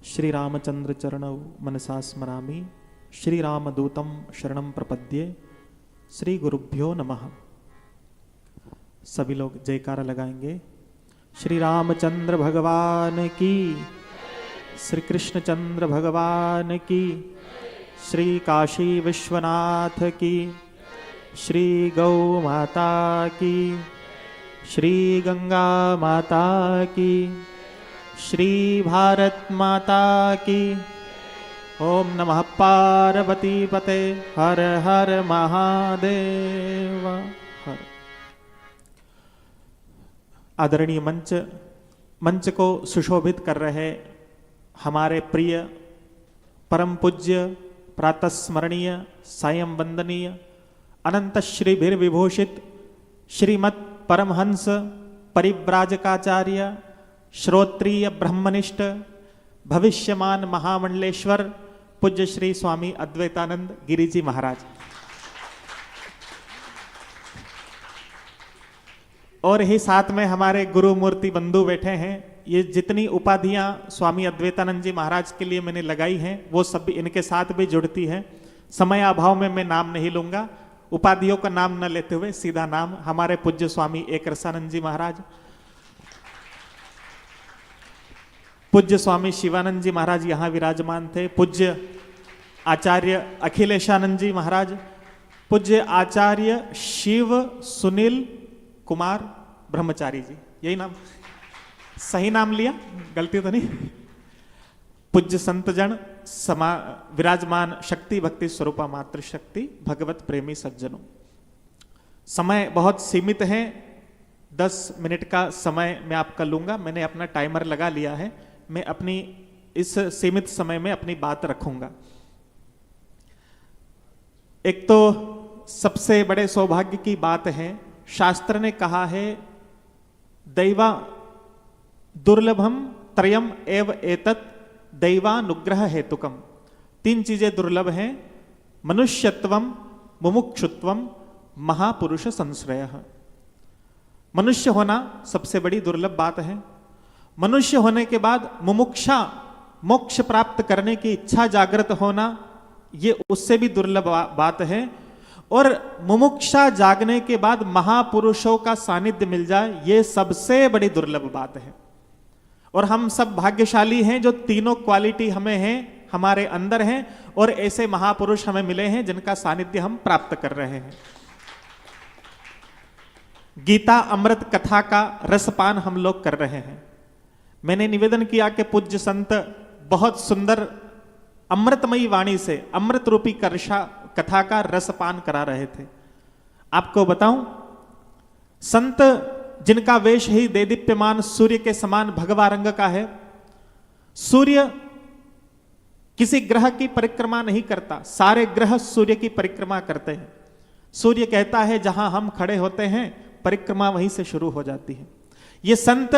श्री रामचंद्र चरणौ मनसा स्मरामि। श्री रामदूतं शरणं प्रपद्ये। श्री गुरुभ्यो नमः। सभी लोग जयकारा लगाएंगे। श्री रामचंद्र भगवान की, श्री कृष्णचंद्र भगवान की, श्री काशी विश्वनाथ की, श्री गौ माता की, श्री गंगा माता की, श्री भारत माता की। ओम नमः पार्वती पते। हर हर महादेव हर। आदरणीय मंच को सुशोभित कर रहे हमारे प्रिय परम पूज्य प्रातस्मरणीय सायं वंदनीय अनंत श्री भीर विभूषित श्रीमत् परमहंस परिव्राजकाचार्य श्रोत्रिय ब्रह्मनिष्ठ भविष्यमान महामंडलेश्वर पूज्य श्री स्वामी अद्वैतानंद गिरि जी महाराज, और ही साथ में हमारे गुरु मूर्ति बंधु बैठे हैं। ये जितनी उपाधियां स्वामी अद्वैतानंद जी महाराज के लिए मैंने लगाई हैं वो सब भी इनके साथ भी जुड़ती हैं। समय अभाव में मैं नाम नहीं लूंगा, उपाधियों का नाम न लेते हुए सीधा नाम हमारे पूज्य स्वामी एक रसानंद जी महाराज, पूज्य स्वामी शिवानंद जी महाराज यहाँ विराजमान थे, पूज्य आचार्य अखिलेशानंद जी महाराज, पूज्य आचार्य शिव सुनील कुमार ब्रह्मचारी जी, यही नाम सही नाम लिया, गलती तो नहीं। पूज्य संतजन विराजमान शक्ति भक्ति स्वरूपा मातृशक्ति भगवत प्रेमी सज्जनों। समय बहुत सीमित है, 10 मिनट का समय मैं आपका लूंगा। मैंने अपना टाइमर लगा लिया है। मैं अपनी इस सीमित समय में अपनी बात रखूंगा। एक तो सबसे बड़े सौभाग्य की बात है, शास्त्र ने कहा है दैवा दुर्लभम त्रयम एव एतत् दैवानुग्रह हेतुकम। 3 चीजें दुर्लभ हैं, मनुष्यत्वम, मुमुक्षुत्वम, महापुरुष संश्रयः। मनुष्य होना सबसे बड़ी दुर्लभ बात है। मनुष्य होने के बाद मुमुक्षा, मोक्ष प्राप्त करने की इच्छा जागृत होना, ये उससे भी दुर्लभ बात है। और मुमुक्षा जागने के बाद महापुरुषों का सानिध्य मिल जाए, ये सबसे बड़ी दुर्लभ बात है। और हम सब भाग्यशाली हैं जो तीनों क्वालिटी हमें हैं, हमारे अंदर हैं, और ऐसे महापुरुष हमें मिले हैं जिनका सानिध्य हम प्राप्त कर रहे हैं। गीता अमृत कथा का रसपान हम लोग कर रहे हैं। मैंने निवेदन किया कि पूज्य संत बहुत सुंदर अमृतमयी वाणी से अमृत रूपी कथा का रसपान करा रहे थे। आपको बताऊं, संत जिनका वेश ही देदीप्यमान सूर्य के समान भगवा रंग का है। सूर्य किसी ग्रह की परिक्रमा नहीं करता, सारे ग्रह सूर्य की परिक्रमा करते हैं। सूर्य कहता है जहां हम खड़े होते हैं परिक्रमा वहीं से शुरू हो जाती है। ये संत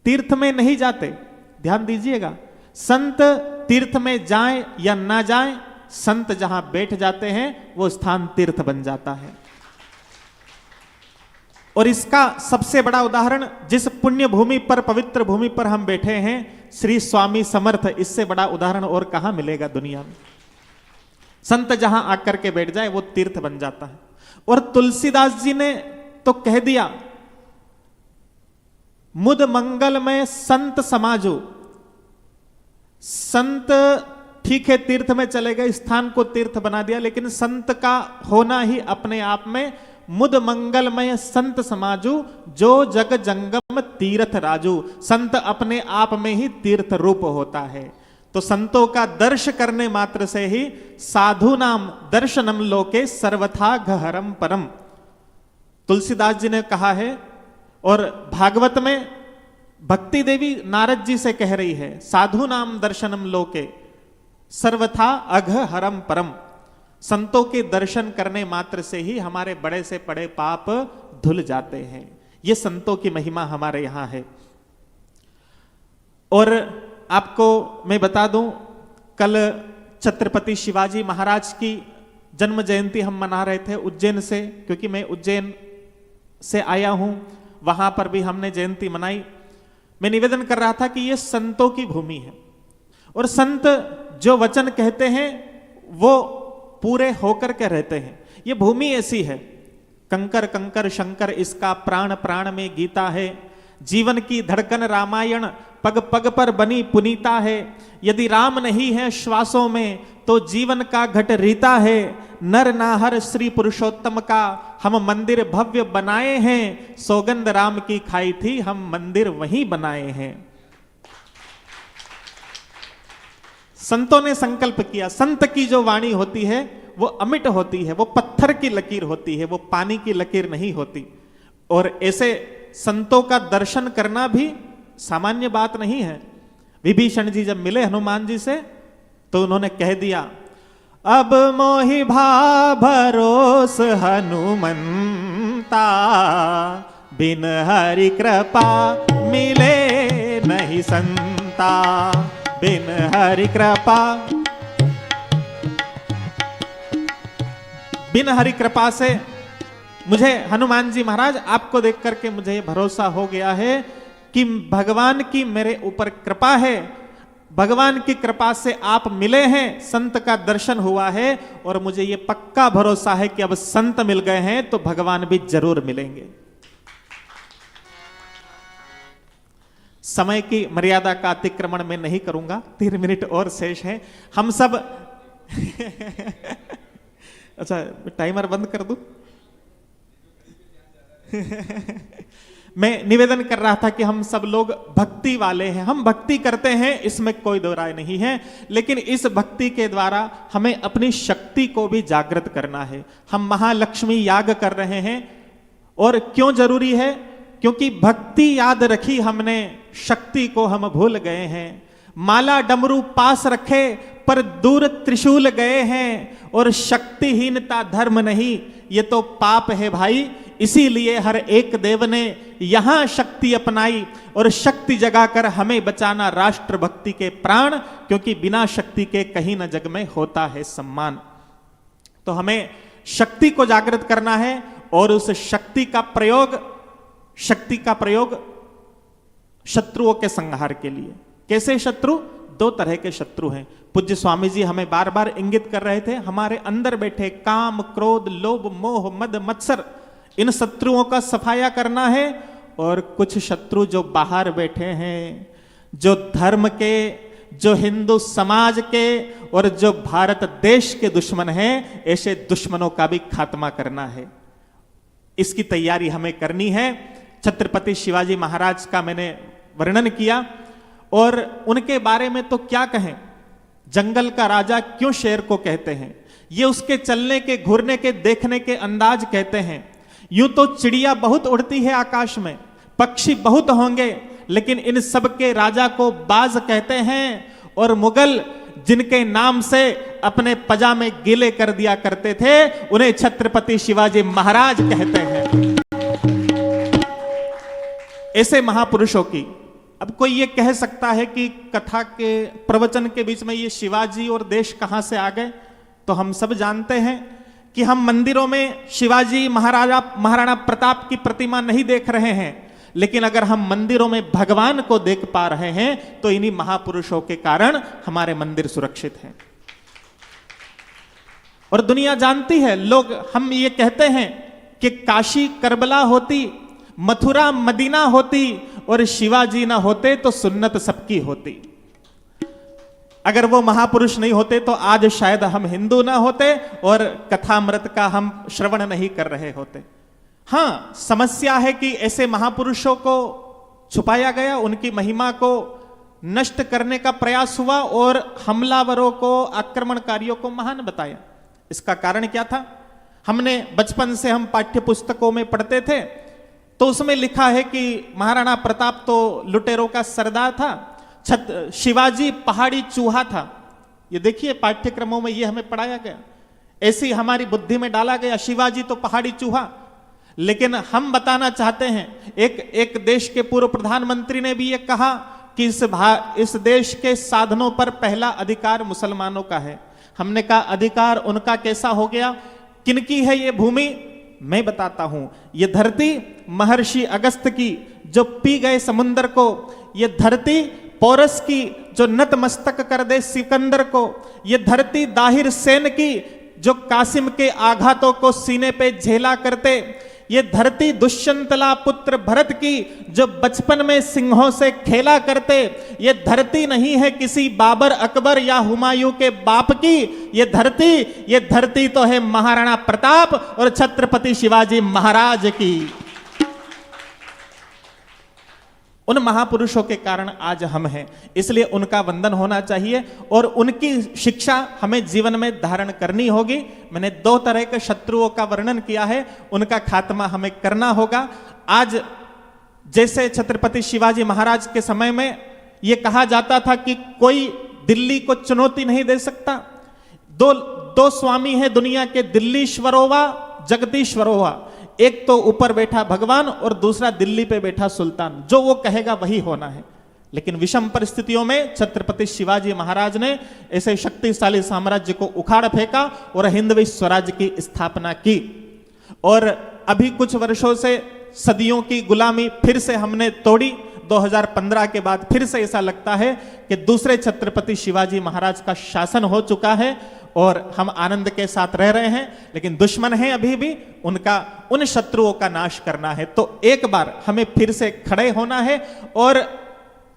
तीर्थ में नहीं जाते, ध्यान दीजिएगा। संत तीर्थ में जाएं या ना जाएं, संत जहां बैठ जाते हैं वो स्थान तीर्थ बन जाता है। और इसका सबसे बड़ा उदाहरण, जिस पुण्य भूमि पर, पवित्र भूमि पर हम बैठे हैं, श्री स्वामी समर्थ, इससे बड़ा उदाहरण और कहां मिलेगा दुनिया में। संत जहां आकर के बैठ जाए वो तीर्थ बन जाता है। और तुलसीदास जी ने तो कह दिया, मुद मंगल में संत समाजो। संत ठीक है तीर्थ में चले गए, स्थान को तीर्थ बना दिया, लेकिन संत का होना ही अपने आप में मुद मंगलमय संत समाजू, जो जग जंगम तीर्थ राजू। संत अपने आप में ही तीर्थ रूप होता है। तो संतों का दर्श करने मात्र से ही साधु नाम दर्शनम लोके सर्वथा गहरम परम, तुलसीदास जी ने कहा है। और भागवत में भक्ति देवी नारद जी से कह रही है, साधु नाम दर्शनम लोके सर्वथा अघहरम परम। संतों के दर्शन करने मात्र से ही हमारे बड़े से बड़े पाप धुल जाते हैं। ये संतों की महिमा हमारे यहां है। और आपको मैं बता दूं, कल छत्रपति शिवाजी महाराज की जन्म जयंती हम मना रहे थे उज्जैन से, क्योंकि मैं उज्जैन से आया हूं, वहां पर भी हमने जयंती मनाई। मैं निवेदन कर रहा था कि ये संतों की भूमि है और संत जो वचन कहते हैं वो पूरे होकर के रहते हैं। ये भूमि ऐसी है, कंकर कंकर शंकर इसका प्राण प्राण में गीता है, जीवन की धड़कन रामायण पग पग पर बनी पुनीता है, यदि राम नहीं है श्वासों में तो जीवन का घट रीता है, नर नाहर श्री पुरुषोत्तम का हम मंदिर भव्य बनाए हैं, सौगंध राम की खाई थी हम मंदिर वहीं बनाए हैं। संतों ने संकल्प किया। संत की जो वाणी होती है वो अमिट होती है, वो पत्थर की लकीर होती है, वो पानी की लकीर नहीं होती। और ऐसे संतों का दर्शन करना भी सामान्य बात नहीं है। विभीषण जी जब मिले हनुमान जी से तो उन्होंने कह दिया, अब मोहि भा भरोस हनुमंता, बिन हरि कृपा मिले नहीं संता, बिन हरि कृपा। बिन हरि कृपा से मुझे हनुमान जी महाराज आपको देख करके मुझे ये भरोसा हो गया है कि भगवान की मेरे ऊपर कृपा है, भगवान की कृपा से आप मिले हैं, संत का दर्शन हुआ है और मुझे ये पक्का भरोसा है कि अब संत मिल गए हैं तो भगवान भी जरूर मिलेंगे। समय की मर्यादा का अतिक्रमण मैं नहीं करूंगा, 3 मिनट और शेष हैं। हम सब अच्छा टाइमर बंद कर दूं? मैं निवेदन कर रहा था कि हम सब लोग भक्ति वाले हैं, हम भक्ति करते हैं, इसमें कोई दो राय नहीं है, लेकिन इस भक्ति के द्वारा हमें अपनी शक्ति को भी जागृत करना है। हम महालक्ष्मी याग कर रहे हैं और क्यों जरूरी है? क्योंकि भक्ति याद रखी हमने, शक्ति को हम भूल गए हैं। माला डमरू पास रखे पर दूर त्रिशूल गए हैं, और शक्तिहीनता धर्म नहीं, ये तो पाप है भाई। इसीलिए हर एक देव ने यहां शक्ति अपनाई और शक्ति जगाकर हमें बचाना राष्ट्रभक्ति के प्राण, क्योंकि बिना शक्ति के कहीं न जग में होता है सम्मान। तो हमें शक्ति को जागृत करना है और उस शक्ति का प्रयोग शत्रुओं के संहार के लिए। कैसे शत्रु? 2 तरह के शत्रु हैं। पूज्य स्वामी जी हमें बार बार इंगित कर रहे थे, हमारे अंदर बैठे काम क्रोध लोभ मोह मद मत्सर, इन शत्रुओं का सफाया करना है। और कुछ शत्रु जो बाहर बैठे हैं, जो धर्म के, जो हिंदू समाज के और जो भारत देश के दुश्मन हैं, ऐसे दुश्मनों का भी खात्मा करना है। इसकी तैयारी हमें करनी है। छत्रपति शिवाजी महाराज का मैंने वर्णन किया और उनके बारे में तो क्या कहें, जंगल का राजा क्यों शेर को कहते हैं, ये उसके चलने के, घूरने के, देखने के अंदाज कहते हैं। यूं तो चिड़िया बहुत उड़ती है आकाश में, पक्षी बहुत होंगे, लेकिन इन सब के राजा को बाज कहते हैं। और मुगल जिनके नाम से अपने पजामे गीले कर दिया करते थे, उन्हें छत्रपति शिवाजी महाराज कहते हैं। ऐसे महापुरुषों की, अब कोई ये कह सकता है कि कथा के प्रवचन के बीच में ये शिवाजी और देश कहां से आ गए? तो हम सब जानते हैं कि हम मंदिरों में शिवाजी महाराणा प्रताप की प्रतिमा नहीं देख रहे हैं, लेकिन अगर हम मंदिरों में भगवान को देख पा रहे हैं तो इन्हीं महापुरुषों के कारण हमारे मंदिर सुरक्षित हैं। और दुनिया जानती है, लोग हम ये कहते हैं कि काशी करबला होती, मथुरा मदीना होती और शिवाजी ना होते तो सुन्नत सबकी होती। अगर वो महापुरुष नहीं होते तो आज शायद हम हिंदू ना होते और कथामृत का हम श्रवण नहीं कर रहे होते। हां, समस्या है कि ऐसे महापुरुषों को छुपाया गया, उनकी महिमा को नष्ट करने का प्रयास हुआ और हमलावरों को, आक्रमणकारियों को महान बताया। इसका कारण क्या था? हमने बचपन से हम पाठ्य पुस्तकों में पढ़ते थे तो उसमें लिखा है कि महाराणा प्रताप तो लुटेरों का सरदार था, शिवाजी पहाड़ी चूहा था। ये देखिए पाठ्यक्रमों में ये हमें पढ़ाया गया, ऐसी हमारी बुद्धि में डाला गया, शिवाजी तो पहाड़ी चूहा। लेकिन हम बताना चाहते हैं, एक देश के पूर्व प्रधानमंत्री ने भी ये कहा कि इस देश के साधनों पर पहला अधिकार मुसलमानों का है। हमने कहा अधिकार उनका कैसा हो गया? किनकी है ये भूमि? मैं बताता हूं। ये धरती महर्षि अगस्त की जो पी गए समुंदर को, ये धरती पोरस की जो नतमस्तक कर दे सिकंदर को, ये धरती दाहिर सेन की जो कासिम के आघातों को सीने पे झेला करते, ये धरती दुष्यंतला पुत्र भरत की जो बचपन में सिंहों से खेला करते, ये धरती नहीं है किसी बाबर अकबर या हुमायूं के बाप की, ये धरती तो है महाराणा प्रताप और छत्रपति शिवाजी महाराज की। उन महापुरुषों के कारण आज हम हैं, इसलिए उनका वंदन होना चाहिए और उनकी शिक्षा हमें जीवन में धारण करनी होगी। मैंने 2 तरह के शत्रुओं का वर्णन किया है, उनका खात्मा हमें करना होगा। आज जैसे छत्रपति शिवाजी महाराज के समय में यह कहा जाता था कि कोई दिल्ली को चुनौती नहीं दे सकता। दो स्वामी है दुनिया के, दिल्लीश्वरोवा जगदीश्वरोवा। एक तो ऊपर बैठा भगवान और दूसरा दिल्ली पे बैठा सुल्तान, जो वो कहेगा वही होना है। लेकिन विषम परिस्थितियों में छत्रपति शिवाजी महाराज ने ऐसे शक्तिशाली साम्राज्य को उखाड़ फेंका और हिंदवी स्वराज्य की स्थापना की। और अभी कुछ वर्षों से सदियों की गुलामी फिर से हमने तोड़ी। 2015 के बाद फिर से ऐसा लगता है कि दूसरे छत्रपति शिवाजी महाराज का शासन हो चुका है और हम आनंद के साथ रह रहे हैं। लेकिन दुश्मन है अभी भी, उन शत्रुओं का नाश करना है। तो एक बार हमें फिर से खड़े होना है और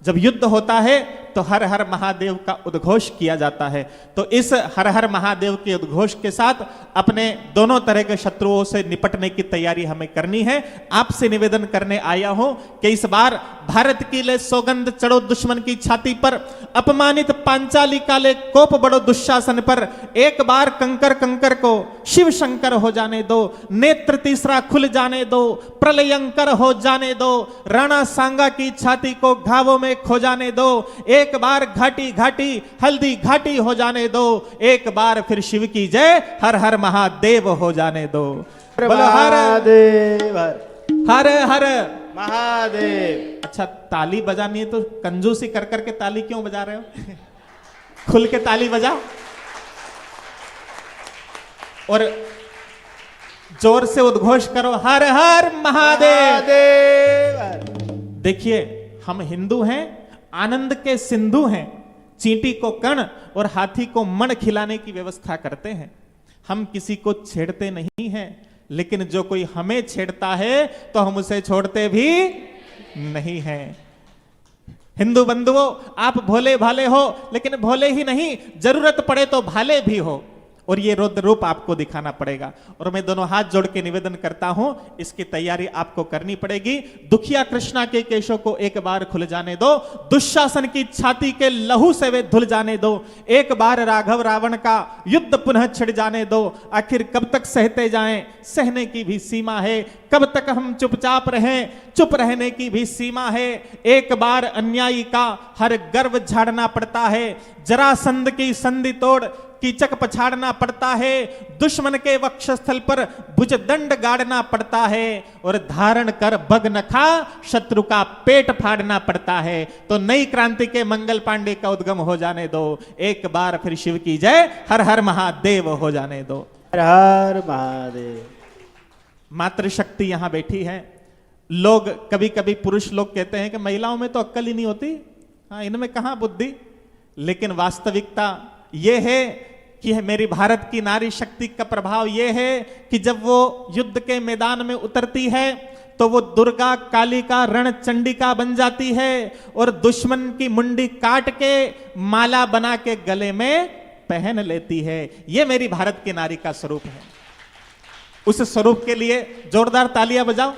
जब युद्ध होता है तो हर हर महादेव का उद्घोष किया जाता है। तो इस हर हर महादेव के उद्घोष के साथ अपने दोनों तरह के शत्रुओं से निपटने की तैयारी हमें करनी है। आपसे निवेदन करने आया हूं कि इस बार भारत की ले सौगंध चढ़ो दुश्मन की छाती पर, अपमानित पांचाली का ले कोप बढ़ो दुशासन पर। एक बार कंकर कंकर को शिव शंकर हो जाने दो, नेत्र तीसरा खुल जाने दो, प्रलयंकर हो जाने दो, राणा सांगा की छाती को घावों में खो जाने दो। एक बार घाटी घाटी हल्दी घाटी हो जाने दो, एक बार फिर शिव की जय हर हर महादेव हो जाने दो। बोलो हर हर महादेव। अच्छा, ताली बजानी है तो कंजूसी कर करके ताली क्यों बजा रहे हो? खुल के ताली बजाओ और जोर से उद्घोष करो, हर हर महादेव। देखिए, हम हिंदू हैं, आनंद के सिंधु हैं, चींटी को कण और हाथी को मण खिलाने की व्यवस्था करते हैं। हम किसी को छेड़ते नहीं हैं, लेकिन जो कोई हमें छेड़ता है तो हम उसे छोड़ते भी नहीं हैं। हिंदू बंधुओं, आप भोले भाले हो, लेकिन भोले ही नहीं, जरूरत पड़े तो भाले भी हो, और ये रुद्र रूप आपको दिखाना पड़ेगा। और मैं दोनों हाथ जोड़ के निवेदन करता हूं, इसकी तैयारी आपको करनी पड़ेगी। दुखिया कृष्णा के केशों को एक बार खुल जाने दो, दुशासन की छाती के लहू से वे धुल जाने दो। एक बार राघव रावण का युद्ध पुनः छिड़ जाने दो। आखिर कब तक सहते जाएं, सहने की भी सीमा है। कब तक हम चुपचाप रहें, चुप रहने की भी सीमा है। एक बार अन्यायी का हर गर्व झाड़ना पड़ता है, जरासंध की संधि तोड़ कीचक पछाड़ना पड़ता है, दुश्मन के वक्षस्थल पर भुजदंड गाड़ना पड़ता है, और धारण कर बगनखा शत्रु का पेट फाड़ना पड़ता है। तो नई क्रांति के मंगल पांडे का उद्गम हो जाने दो, एक बार फिर शिव की जय हर हर महादेव हो जाने दो। हर हर महादेव। मातृशक्ति यहां बैठी है। लोग कभी कभी पुरुष लोग कहते हैं कि महिलाओं में तो अक्ल ही नहीं होती, हाँ इनमें कहां बुद्धि। लेकिन वास्तविकता यह है कि मेरी भारत की नारी शक्ति का प्रभाव यह है कि जब वो युद्ध के मैदान में उतरती है तो वो दुर्गा कालिका रणचंडिका बन जाती है और दुश्मन की मुंडी काट के माला बना के गले में पहन लेती है। ये मेरी भारत की नारी का स्वरूप है। उस स्वरूप के लिए जोरदार तालियां बजाओ।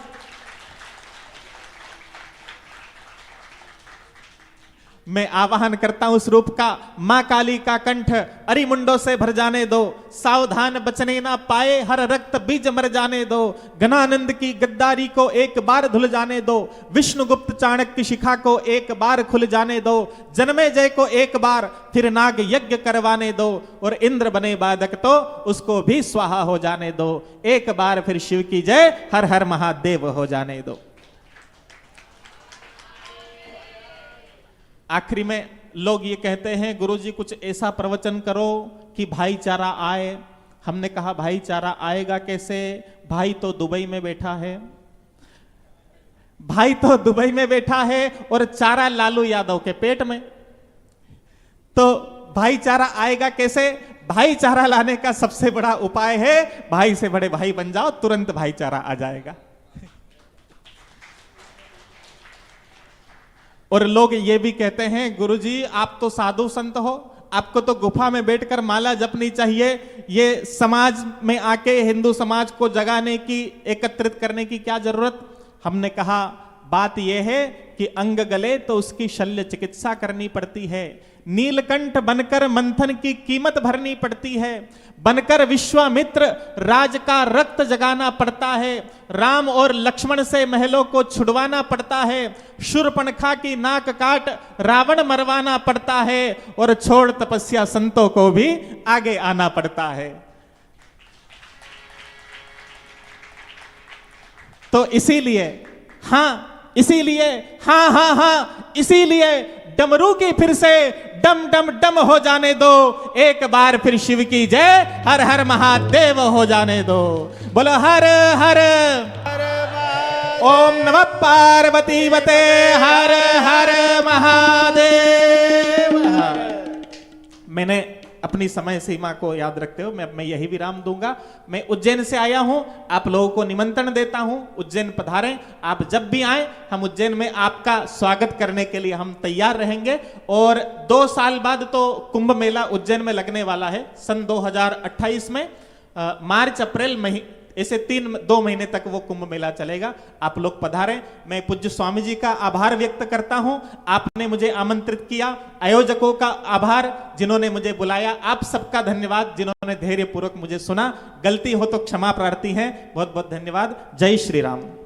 मैं आवाहन करता हूं उस रूप का, मां काली का कंठ अरिमुंडों से भर जाने दो, सावधान बचने ना पाए हर रक्त बीज मर जाने दो, घनानंद की गद्दारी को एक बार धुल जाने दो, विष्णुगुप्त चाणक्य शिखा को एक बार खुल जाने दो, जन्मे जय को एक बार फिर नाग यज्ञ करवाने दो, और इंद्र बने बाधक तो उसको भी स्वाहा हो जाने दो। एक बार फिर शिव की जय हर हर महादेव हो जाने दो। आखिरी में लोग ये कहते हैं गुरुजी कुछ ऐसा प्रवचन करो कि भाईचारा आए, हमने कहा भाईचारा आएगा कैसे, भाई तो दुबई में बैठा है, भाई तो दुबई में बैठा है और चारा लालू यादव के पेट में, तो भाईचारा आएगा कैसे? भाईचारा लाने का सबसे बड़ा उपाय है भाई से बड़े भाई बन जाओ, तुरंत भाईचारा आ जाएगा। और लोग ये भी कहते हैं गुरुजी आप तो साधु संत हो, आपको तो गुफा में बैठकर माला जपनी चाहिए, ये समाज में आके हिंदू समाज को जगाने की, एकत्रित करने की क्या जरूरत? हमने कहा बात यह है कि अंग गले तो उसकी शल्य चिकित्सा करनी पड़ती है, नीलकंठ बनकर मंथन की कीमत भरनी पड़ती है, बनकर विश्वामित्र राज का रक्त जगाना पड़ता है, राम और लक्ष्मण से महलों को छुड़वाना पड़ता है, शूर्पणखा की नाक काट रावण मरवाना पड़ता है, और छोड़ तपस्या संतों को भी आगे आना पड़ता है। तो इसीलिए इसीलिए डमरू की फिर से डम डम डम हो जाने दो, एक बार फिर शिव की जय, हर हर महादेव हो जाने दो। बोलो हर हर ओम नमः पार्वती वते, हर हर महादेव। मैंने अपनी समय सीमा को याद रखते हुए मैं यही विराम दूंगा। मैं उज्जैन से आया हूं, आप लोगों को निमंत्रण देता हूं, उज्जैन पधारें। आप जब भी आए हम उज्जैन में आपका स्वागत करने के लिए हम तैयार रहेंगे। और 2 साल बाद तो कुंभ मेला उज्जैन में लगने वाला है, सन 2028 में मार्च अप्रैल महीने, ऐसे 2 महीने तक वो कुंभ मेला चलेगा। आप लोग पधारें। मैं पूज्य स्वामी जी का आभार व्यक्त करता हूं, आपने मुझे आमंत्रित किया, आयोजकों का आभार जिन्होंने मुझे बुलाया, आप सबका धन्यवाद जिन्होंने धैर्यपूर्वक मुझे सुना। गलती हो तो क्षमा प्रार्थी हैं। बहुत बहुत धन्यवाद। जय श्री राम।